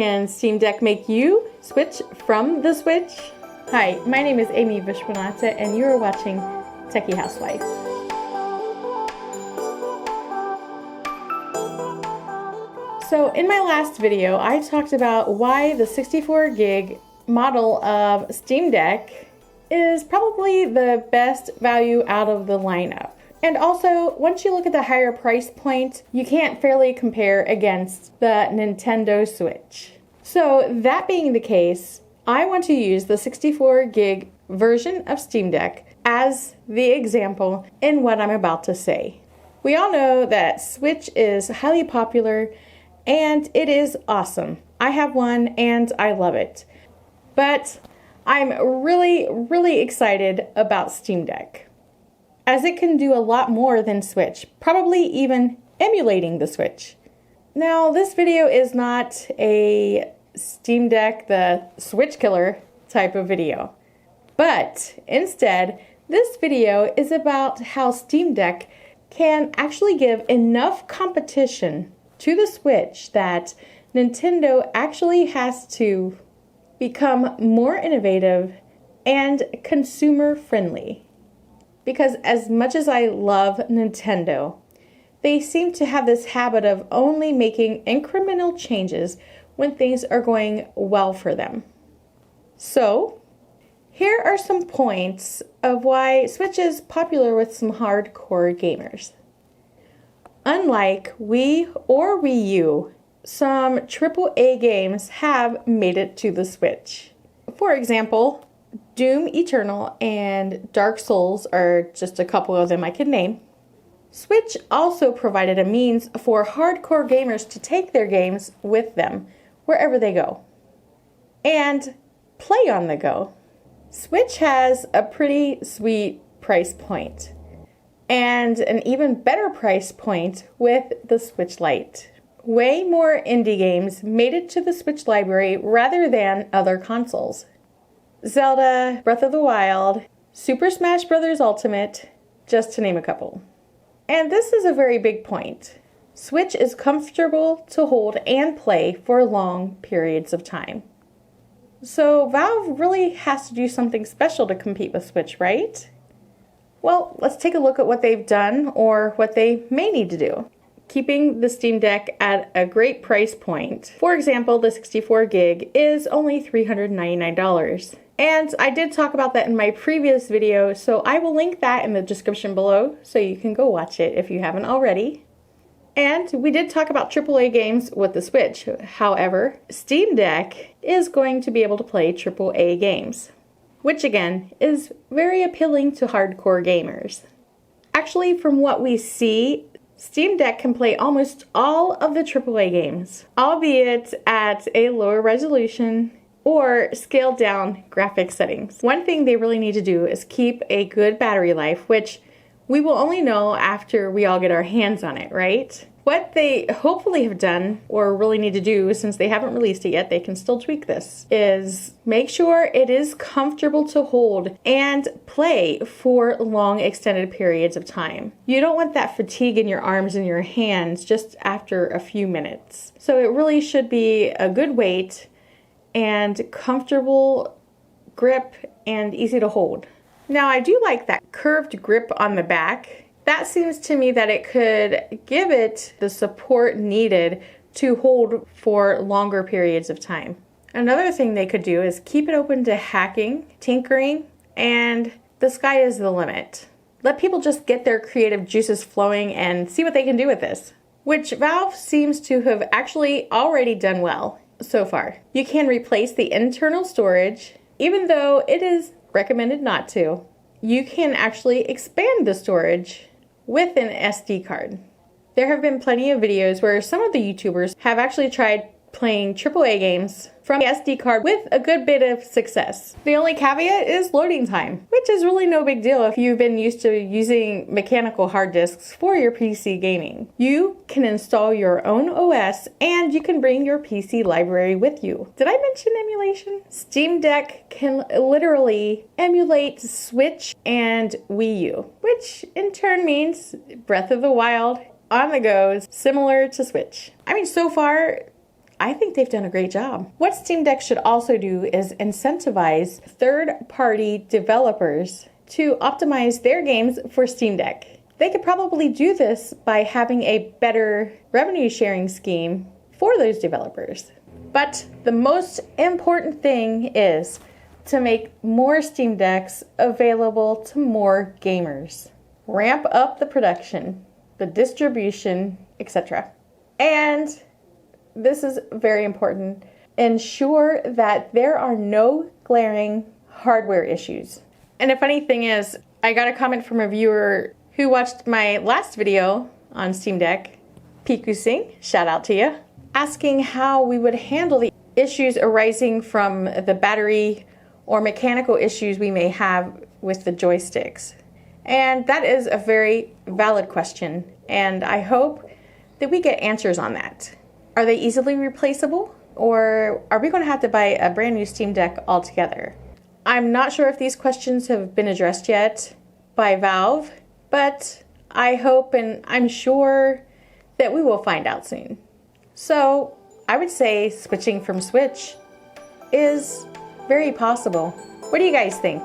Can Steam Deck make you switch from the Switch? Hi, my name is Amy Vishwanatha and you are watching Techie Housewife. So in my last video, I talked about why the 64 gig model of Steam Deck is probably the best value out of the lineup. And also, once you look at the higher price point, you can't fairly compare against the Nintendo Switch. So that being the case, I want to use the 64 gig version of Steam Deck as the example in what I'm about to say. We all know that Switch is highly popular and it is awesome. I have one and I love it. But I'm really excited about Steam Deck, as it can do a lot more than Switch, probably even emulating the Switch. Now, this video is not a Steam Deck, the Switch killer type of video, but instead, this video is about how Steam Deck can actually give enough competition to the Switch that Nintendo actually has to become more innovative and consumer friendly. Because as much as I love Nintendo, they seem to have this habit of only making incremental changes when things are going well for them. So, here are some points of why Switch is popular with some hardcore gamers. Unlike Wii or Wii U, some AAA games have made it to the Switch. For example, Doom Eternal and Dark Souls are just a couple of them I could name. Switch also provided a means for hardcore gamers to take their games with them wherever they go and play on the go. Switch has a pretty sweet price point and an even better price point with the Switch Lite. Way more indie games made it to the Switch library rather than other consoles. Zelda, Breath of the Wild, Super Smash Bros. Ultimate, just to name a couple. And this is a very big point. Switch is comfortable to hold and play for long periods of time. So Valve really has to do something special to compete with Switch, right? Well, let's take a look at what they've done or what they may need to do, keeping the Steam Deck at a great price point. For example, the 64 gig is only $399. And I did talk about that in my previous video, so I will link that in the description below so you can go watch it if you haven't already. And we did talk about AAA games with the Switch. However, Steam Deck is going to be able to play AAA games, which again is very appealing to hardcore gamers. Actually, from what we see, Steam Deck can play almost all of the AAA games, albeit at a lower resolution or scaled down graphics settings. One thing they really need to do is keep a good battery life, which we will only know after we all get our hands on it, right? What they hopefully have done, or really need to do since they haven't released it yet, they can still tweak this, is make sure it is comfortable to hold and play for long extended periods of time. You don't want that fatigue in your arms and your hands just after a few minutes. So it really should be a good weight and comfortable grip and easy to hold. Now I do like that curved grip on the back. That seems to me that it could give it the support needed to hold for longer periods of time. Another thing they could do is keep it open to hacking, tinkering, and the sky is the limit. Let people just get their creative juices flowing and see what they can do with this, which Valve seems to have actually already done well so far. You can replace the internal storage, even though it is recommended not to. You can actually expand the storage with an SD card. There have been plenty of videos where some of the YouTubers have actually tried playing AAA games from the SD card with a good bit of success. The only caveat is loading time, which is really no big deal if you've been used to using mechanical hard disks for your PC gaming. You can install your own OS and you can bring your PC library with you. Did I mention emulation? Steam Deck can literally emulate Switch and Wii U, which in turn means Breath of the Wild on the go is similar to Switch. I mean, so far, I think they've done a great job. What Steam Deck should also do is incentivize third-party developers to optimize their games for Steam Deck. They could probably do this by having a better revenue sharing scheme for those developers. But the most important thing is to make more Steam Decks available to more gamers. Ramp up the production, the distribution, etc. And this is very important. Ensure that there are no glaring hardware issues. And the funny thing is, I got a comment from a viewer who watched my last video on Steam Deck, Piku Singh, shout out to you, asking how we would handle the issues arising from the battery or mechanical issues we may have with the joysticks. And that is a very valid question, and I hope that we get answers on that. Are they easily replaceable, or are we going to have to buy a brand new Steam Deck altogether? I'm not sure if these questions have been addressed yet by Valve, but I hope and I'm sure that we will find out soon. So I would say switching from Switch is very possible. What do you guys think?